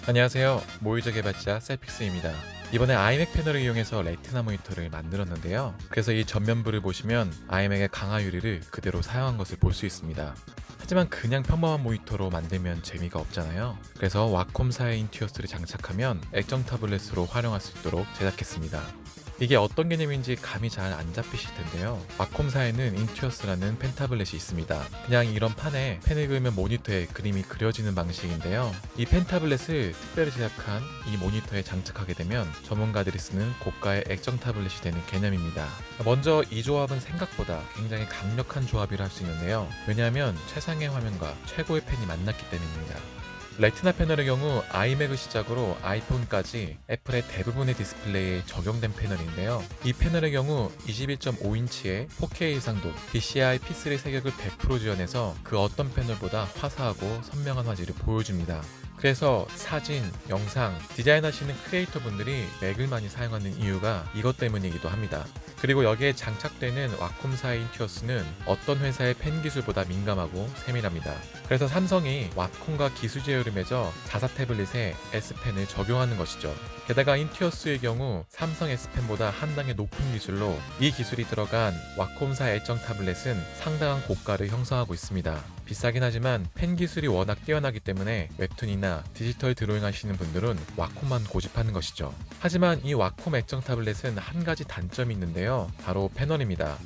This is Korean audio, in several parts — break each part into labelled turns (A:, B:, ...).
A: 안녕하세요. 모의자 개발자 셀픽스입니다. 이번에 아이맥 패널을 이용해서 레티나 모니터를 만들었는데요. 그래서 이 전면부를 보시면 아이맥의 강화 유리를 그대로 사용한 것을 볼 수 있습니다. 하지만 그냥 평범한 모니터로 만들면 재미가 없잖아요. 그래서 와콤사의 인튜어스를 장착하면 액정 타블렛으로 활용할 수 있도록 제작했습니다. 이게 어떤 개념인지 감이 잘 안 잡히실 텐데요. 와콤사에는 인투어스라는 펜 타블렛이 있습니다. 그냥 이런 판에 펜을 그으면 모니터에 그림이 그려지는 방식인데요. 이 펜 타블렛을 특별히 제작한 이 모니터에 장착하게 되면 전문가들이 쓰는 고가의 액정 타블렛이 되는 개념입니다. 먼저 이 조합은 생각보다 굉장히 강력한 조합이라 할 수 있는데요. 왜냐하면 최상의 화면과 최고의 펜이 만났기 때문입니다. 레티나 패널의 경우 아이맥을 시작으로 아이폰까지 애플의 대부분의 디스플레이에 적용된 패널인데요. 이 패널의 경우 21.5인치의 4K 해상도 DCI P3 세격을 100% 지원해서 그 어떤 패널보다 화사하고 선명한 화질을 보여줍니다. 그래서 사진, 영상, 디자인하시는 크리에이터 분들이 맥을 많이 사용하는 이유가 이것 때문이기도 합니다. 그리고 여기에 장착되는 와콤사의 인투어스는 어떤 회사의 펜 기술보다 민감하고 세밀합니다. 그래서 삼성이 와콤과 기술 제휴를 맺어 자사 태블릿에 S펜을 적용하는 것이죠. 게다가 인투어스의 경우 삼성 S펜보다 한 단계 높은 기술로 이 기술이 들어간 와콤사 액정 타블렛은 상당한 고가를 형성하고 있습니다. 비싸긴 하지만 펜 기술이 워낙 뛰어나기 때문에 웹툰이나 디지털 드로잉 하시는 분들은 와콤만 고집하는 것이죠. 하지만 이 와콤 액정 타블렛은 한 가지 단점이 있는데요. 바로 패널입니다.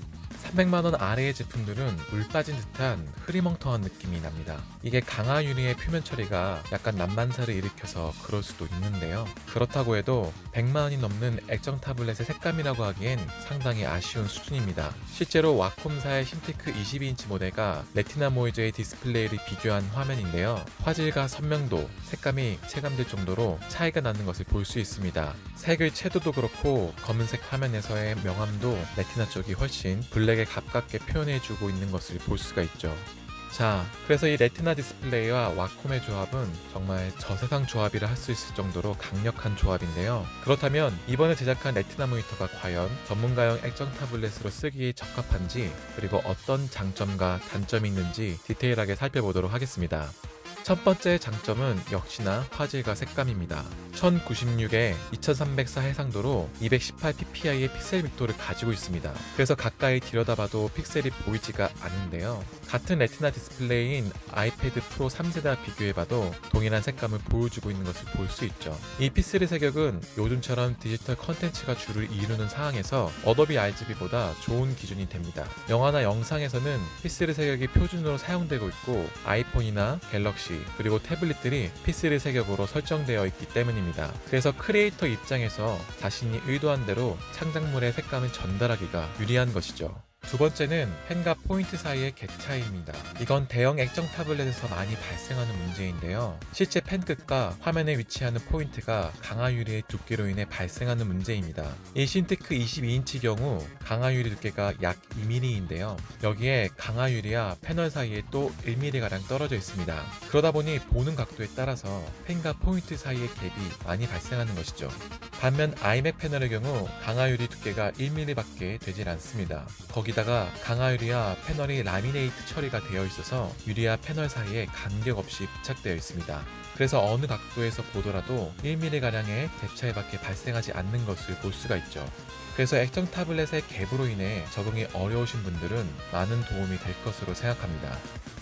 A: 300만원 아래의 제품들은 물 빠진 듯한 흐리멍텅한 느낌이 납니다. 이게 강화 유리의 표면 처리가 약간 난반사를 일으켜서 그럴 수도 있는데요. 그렇다고 해도 100만원이 넘는 액정 타블렛의 색감이라고 하기엔 상당히 아쉬운 수준입니다. 실제로 와콤사의 신테크 22인치 모델과 레티나 모이저의 디스플레이를 비교한 화면인데요. 화질과 선명도, 색감이 체감될 정도로 차이가 나는 것을 볼 수 있습니다. 색의 채도도 그렇고 검은색 화면에서의 명암도 레티나 쪽이 훨씬 블랙에 가깝게 표현해주고 있는 것을 볼 수가 있죠. 자, 그래서 이 레티나 디스플레이와 와콤의 조합은 정말 저세상 조합이라 할 수 있을 정도로 강력한 조합인데요. 그렇다면 이번에 제작한 레티나 모니터가 과연 전문가용 액정 타블렛으로 쓰기에 적합한지, 그리고 어떤 장점과 단점이 있는지 디테일하게 살펴보도록 하겠습니다. 첫 번째 장점은 역시나 화질과 색감입니다. 1096에 2304 해상도로 218ppi의 픽셀 밀도를 가지고 있습니다. 그래서 가까이 들여다봐도 픽셀이 보이지가 않는데요. 같은 레티나 디스플레이인 아이패드 프로 3세대와 비교해봐도 동일한 색감을 보여주고 있는 것을 볼 수 있죠. 이 P3 세격은 요즘처럼 디지털 컨텐츠가 주를 이루는 상황에서 어도비 RGB보다 좋은 기준이 됩니다. 영화나 영상에서는 P3 세격이 표준으로 사용되고 있고 아이폰이나 갤럭시 그리고 태블릿들이 P3 세격으로 설정되어 있기 때문입니다. 그래서 크리에이터 입장에서 자신이 의도한 대로 창작물의 색감을 전달하기가 유리한 것이죠. 두 번째는 펜과 포인트 사이의 갭 차이입니다. 이건 대형 액정 타블렛에서 많이 발생하는 문제인데요. 실제 펜 끝과 화면에 위치하는 포인트가 강화 유리의 두께로 인해 발생하는 문제입니다. 이 신테크 22인치 경우 강화 유리 두께가 약 2mm인데요. 여기에 강화 유리와 패널 사이에 또 1mm가량 떨어져 있습니다. 그러다 보니 보는 각도에 따라서 펜과 포인트 사이의 갭이 많이 발생하는 것이죠. 반면 아이맥 패널의 경우 강화 유리 두께가 1mm밖에 되질 않습니다. 거기다가 강화 유리와 패널이 라미네이트 처리가 되어 있어서 유리와 패널 사이에 간격 없이 부착되어 있습니다. 그래서 어느 각도에서 보더라도 1mm가량의 갭 차이밖에 발생하지 않는 것을 볼 수가 있죠. 그래서 액정 타블렛의 갭으로 인해 적응이 어려우신 분들은 많은 도움이 될 것으로 생각합니다.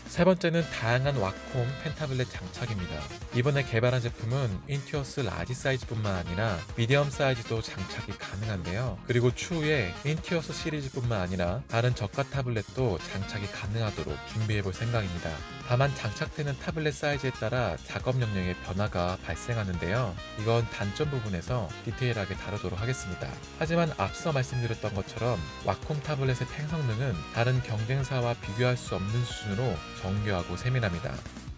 A: 세 번째는 다양한 와콤 펜 타블렛 장착입니다. 이번에 개발한 제품은 인투어스 라지 사이즈뿐만 아니라 미디엄 사이즈도 장착이 가능한데요. 그리고 추후에 인투어스 시리즈뿐만 아니라 다른 저가 타블렛도 장착이 가능하도록 준비해볼 생각입니다. 다만 장착되는 타블렛 사이즈에 따라 작업 역량의 변화가 발생하는데요. 이건 단점 부분에서 디테일하게 다루도록 하겠습니다. 하지만 앞서 말씀드렸던 것처럼 와콤 타블렛의 펜 성능은 다른 경쟁사와 비교할 수 없는 수준으로 정교하고 세밀합니다.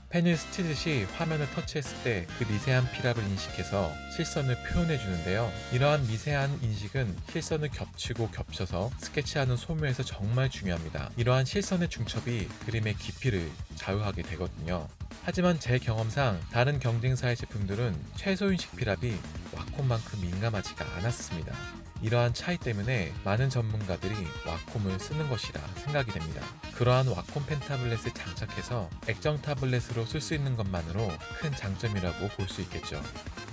A: 펜을 스치듯이 화면을 터치했을 때 그 미세한 피랍을 인식해서 실선을 표현해 주는데요. 이러한 미세한 인식은 실선을 겹치고 겹쳐서 스케치하는 소묘에서 정말 중요합니다. 이러한 실선의 중첩이 그림의 깊이를 좌우하게 되거든요. 하지만 제 경험상 다른 경쟁사의 제품들은 최소 인식 피랍이 와콤만큼 민감하지가 않았습니다. 이러한 차이 때문에 많은 전문가들이 와콤을 쓰는 것이라 생각이 됩니다. 그러한 와콤 펜타블렛을 장착해서 액정 타블렛으로 쓸 수 있는 것만으로 큰 장점이라고 볼 수 있겠죠.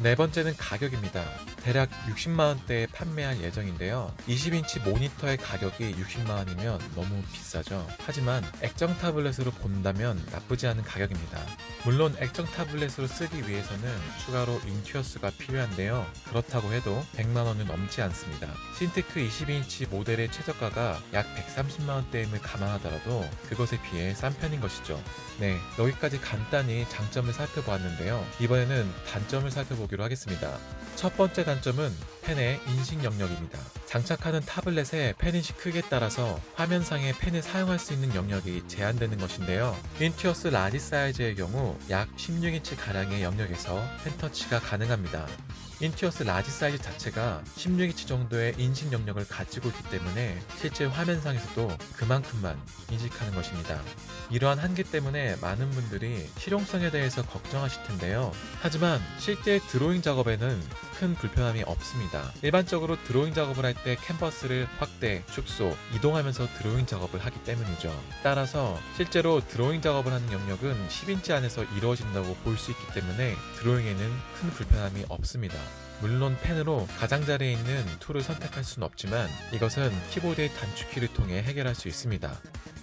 A: 네 번째는 가격입니다. 대략 60만원대에 판매할 예정인데요. 20인치 모니터의 가격이 60만원이면 너무 비싸죠. 하지만 액정 타블렛으로 본다면 나쁘지 않은 가격입니다. 물론 액정 타블렛으로 쓰기 위해서는 추가로 인투어스가 필요한데요. 그렇다고 해도 100만원은 넘지 않습니다. 신테크 22인치 모델의 최저가가 약 130만원대임을 감안하더라도 그것에 비해 싼 편인 것이죠. 네, 여기까지 간단히 장점을 살펴보았는데요. 이번에는 단점을 살펴보기로 하겠습니다. 첫 번째 단점은 펜의 인식 영역입니다. 장착하는 타블렛의 펜인식 크기에 따라서 화면상의 펜을 사용할 수 있는 영역이 제한되는 것인데요. 인투어스 라지 사이즈의 경우 약 16인치 가량의 영역에서 펜터치가 가능합니다. 인투어스 라지 사이즈 자체가 16인치 정도의 인식 영역을 가지고 있기 때문에 실제 화면상에서도 그만큼만 인식하는 것입니다. 이러한 한계 때문에 많은 분들이 실용성에 대해서 걱정하실 텐데요. 하지만 실제 드로잉 작업에는 큰 불편함이 없습니다. 일반적으로 드로잉 작업을 할 때 캔버스를 확대, 축소, 이동하면서 드로잉 작업을 하기 때문이죠. 따라서 실제로 드로잉 작업을 하는 영역은 10인치 안에서 이루어진다고 볼 수 있기 때문에 드로잉에는 큰 불편함이 없습니다. 물론 펜으로 가장자리에 있는 툴을 선택할 수는 없지만 이것은 키보드의 단축키를 통해 해결할 수 있습니다.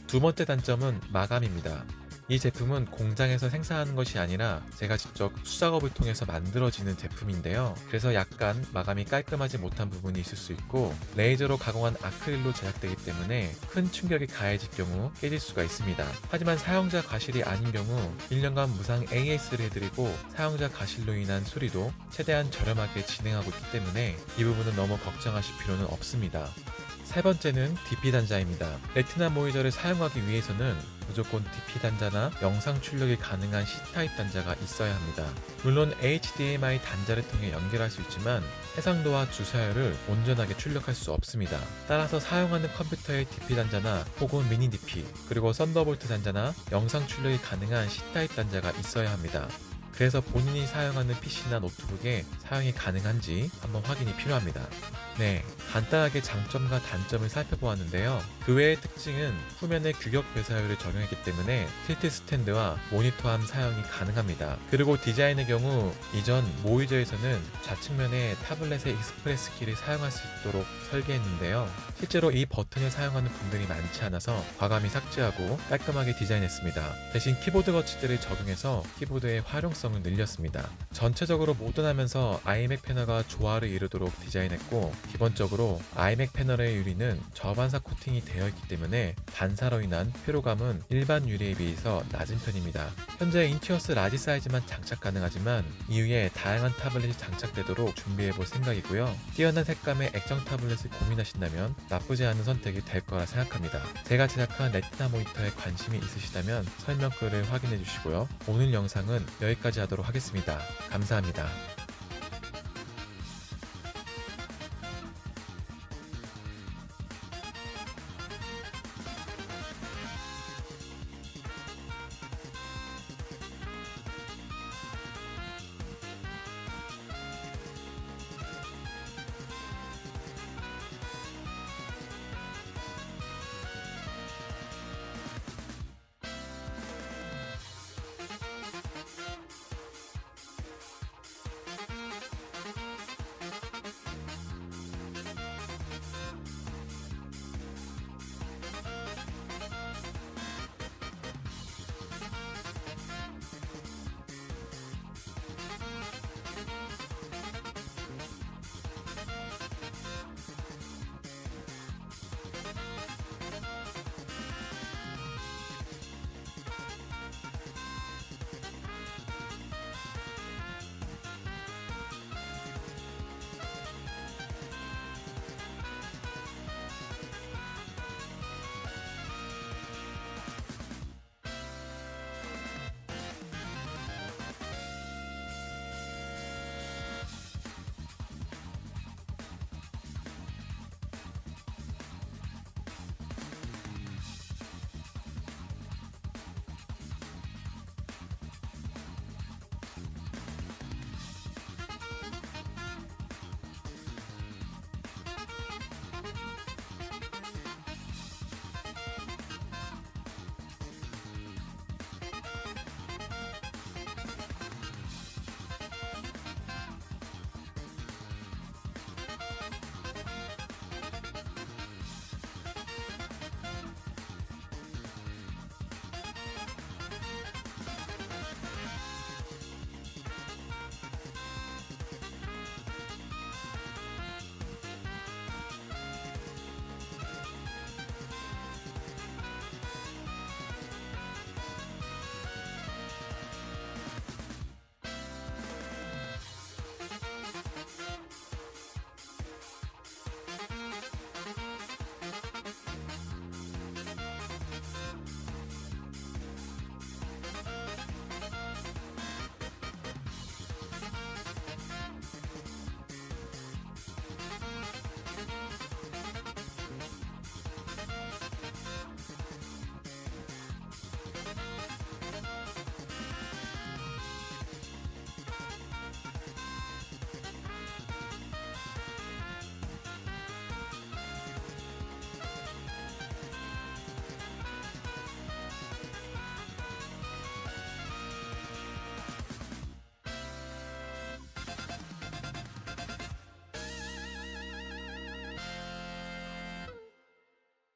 A: 두 번째 단점은 마감입니다. 이 제품은 공장에서 생산하는 것이 아니라 제가 직접 수작업을 통해서 만들어지는 제품인데요. 그래서 약간 마감이 깔끔하지 못한 부분이 있을 수 있고 레이저로 가공한 아크릴로 제작되기 때문에 큰 충격이 가해질 경우 깨질 수가 있습니다. 하지만 사용자 과실이 아닌 경우 1년간 무상 AS를 해드리고 사용자 과실로 인한 수리도 최대한 저렴하게 진행하고 있기 때문에 이 부분은 너무 걱정하실 필요는 없습니다. 세 번째는 DP 단자입니다. 레티나 모니터를 사용하기 위해서는 무조건 DP 단자나 영상 출력이 가능한 C타입 단자가 있어야 합니다. 물론 HDMI 단자를 통해 연결할 수 있지만 해상도와 주사율을 온전하게 출력할 수 없습니다. 따라서 사용하는 컴퓨터의 DP 단자나 혹은 미니 DP 그리고 썬더볼트 단자나 영상 출력이 가능한 C타입 단자가 있어야 합니다. 그래서 본인이 사용하는 PC나 노트북에 사용이 가능한지 한번 확인이 필요합니다. 네, 간단하게 장점과 단점을 살펴보았는데요. 그 외의 특징은 후면의 규격 배사율을 적용했기 때문에 틸트 스탠드와 모니터암 사용이 가능합니다. 그리고 디자인의 경우 이전 모이저에서는 좌측면에 타블렛의 익스프레스 키를 사용할 수 있도록 설계했는데요. 실제로 이 버튼을 사용하는 분들이 많지 않아서 과감히 삭제하고 깔끔하게 디자인했습니다. 대신 키보드 거치대를 적용해서 키보드의 활용성을 늘렸습니다. 전체적으로 모던하면서 아이맥 패널과 조화를 이루도록 디자인했고 기본적으로 아이맥 패널의 유리는 저반사 코팅이 되어 있기 때문에 반사로 인한 피로감은 일반 유리에 비해서 낮은 편입니다. 현재 인투어스 라지 사이즈만 장착 가능하지만 이후에 다양한 타블렛이 장착되도록 준비해볼 생각이고요. 뛰어난 색감의 액정 타블렛을 고민하신다면 나쁘지 않은 선택이 될 거라 생각합니다. 제가 제작한 레티나 모니터에 관심이 있으시다면 설명글을 확인해 주시고요. 오늘 영상은 여기까지 하도록 하겠습니다. 감사합니다.